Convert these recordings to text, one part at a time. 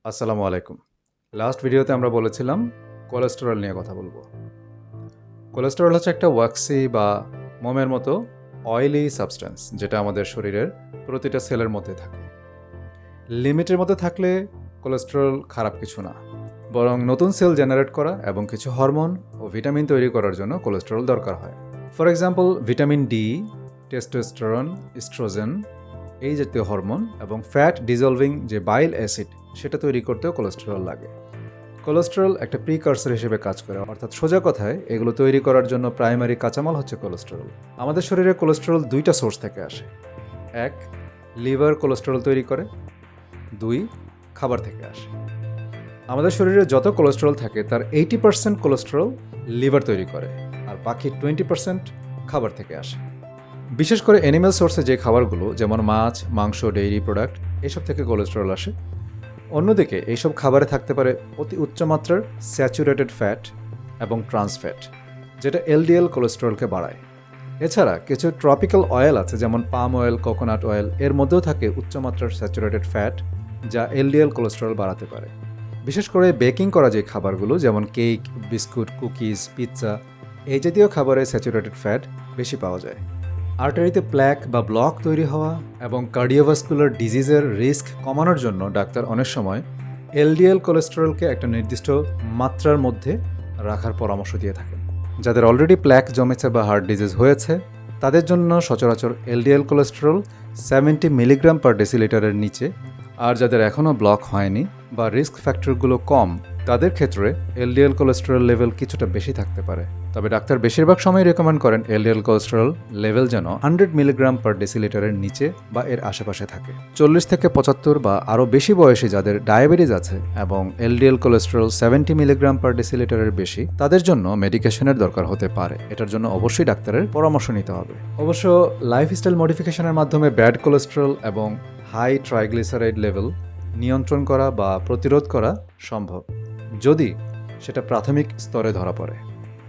আসসালামু আলাইকুম। লাস্ট ভিডিওতে আমরা বলেছিলাম কোলেস্টেরল নিয়ে কথা বলবো। কোলেস্টেরল হচ্ছে একটা ওয়াক্সি বা মোমের মতো অয়েলি সাবস্টেন্স, যেটা আমাদের শরীরের প্রতিটা সেলের মধ্যে থাকে। লিমিটের মধ্যে থাকলে কোলেস্টেরল খারাপ কিছু না, বরং নতুন সেল জেনারেট করা এবং কিছু হরমোন ও ভিটামিন তৈরি করার জন্য কোলেস্টেরল দরকার হয়। For example, vitamin D, testosterone, oestrogen এই জাতীয় হরমোন এবং ফ্যাট ডিজলভিং যে বাইল অ্যাসিড সেটা তৈরি করতেও কোলেস্টেরল লাগে। কোলেস্টেরল একটা প্রিকার্সর হিসেবে কাজ করে, অর্থাৎ সোজা কথায় এগুলো তৈরি করার জন্য প্রাইমারি কাঁচামাল হচ্ছে কোলেস্টেরল। আমাদের শরীরে কোলেস্টেরল দুইটা সোর্স থেকে আসে। এক, লিভার কোলেস্টেরল তৈরি করে। দুই, খাবার থেকে আসে। আমাদের শরীরে যত কোলেস্টেরল থাকে তার 80% কোলেস্টেরল লিভার তৈরি করে, আর বাকি 20% খাবার থেকে আসে। বিশেষ করে অ্যানিম্যাল সোর্সে যে খাবারগুলো, যেমন মাছ, মাংস, ডেইরি প্রোডাক্ট, এসব থেকে কোলেস্টেরল আসে। অন্যদিকে এইসব খাবারে থাকতে পারে অতি উচ্চমাত্রার স্যাচুরেটেড ফ্যাট এবং ট্রান্স ফ্যাট, যেটা এলডিএল কোলেস্টেরলকে বাড়ায়। এছাড়া কিছু ট্রপিক্যাল অয়েল আছে, যেমন পাম অয়েল, কোকোনাট অয়েল, এর মধ্যেও থাকে উচ্চমাত্রার স্যাচুরেটেড ফ্যাট, যা এলডিএল কোলেস্টেরল বাড়াতে পারে। বিশেষ করে বেকিং করা যে খাবারগুলো, যেমন কেক, বিস্কুট, কুকিজ, পিৎজা, এই জাতীয় খাবারে স্যাচুরেটেড ফ্যাট বেশি পাওয়া যায়। আর্টারিতে প্ল্যাক বা ব্লক তৈরি হওয়া এবং কার্ডিওভাস্কুলার ডিজিজের রিস্ক কমানোর জন্য ডাক্তার অনেক সময় এলডিএল কোলেস্টেরলকে একটা নির্দিষ্ট মাত্রার মধ্যে রাখার পরামর্শ দিয়ে থাকেন। যাদের অলরেডি প্ল্যাক জমেছে বা হার্ট ডিজিজ হয়েছে, তাদের জন্য সচরাচর এলডিএল কোলেস্টেরল 70 মিলিগ্রাম পার ডেসিলিটারের নিচে, আর যাদের এখনও ব্লক হয়নি বা রিস্ক ফ্যাক্টরগুলো কম, তাদের ক্ষেত্রে এলডিএল কোলেস্টেরল লেভেল কিছুটা বেশি থাকতে পারে। তবে ডাক্তার বেশিরভাগ সময় রেকমেন্ড করেন এলডিএল কোলেস্টেরল লেভেল যেন 100 মিলিগ্রাম পার ডেসিলিটারের নিচে বা এর আশেপাশে থাকে। 40 থেকে 75 বা আরও বেশি বয়সী যাদের ডায়াবেটিস আছে এবং এলডিএল কোলেস্টেরল 70 মিলিগ্রাম পার ডেসিলিটারের বেশি, তাদের জন্য মেডিকেশনের দরকার হতে পারে। এটার জন্য অবশ্যই ডাক্তারের পরামর্শ নিতে হবে। অবশ্য লাইফস্টাইল মডিফিকেশনের মাধ্যমে ব্যাড কোলেস্টেরল এবং হাই ট্রাইগ্লিসারাইড লেভেল নিয়ন্ত্রণ করা বা প্রতিরোধ করা সম্ভব, যদি সেটা প্রাথমিক স্তরে ধরা পড়ে।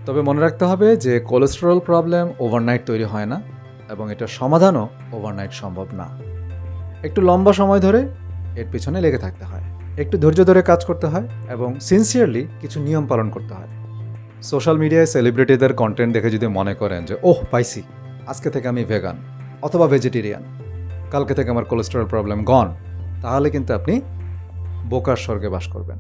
তবে মনে রাখতে হবে যে কোলেস্টেরল প্রবলেম ওভারনাইট তৈরি হয় না এবং এটার সমাধানও ওভারনাইট সম্ভব না। একটু লম্বা সময় ধরে এর পিছনে লেগে থাকতে হয়, একটু ধৈর্য ধরে কাজ করতে হয় এবং সিনসিয়ারলি কিছু নিয়ম পালন করতে হয়। সোশ্যাল মিডিয়ায় সেলিব্রিটিদের কন্টেন্ট দেখে যদি মনে করেন যে ওহ পাইছি, আজকে থেকে আমি ভেগান অথবা ভেজিটেরিয়ান, কালকে থেকে আমার কোলেস্টেরল প্রবলেম গন, তাহলে কিন্তু আপনি বোকার স্বর্গে বাস করবেন।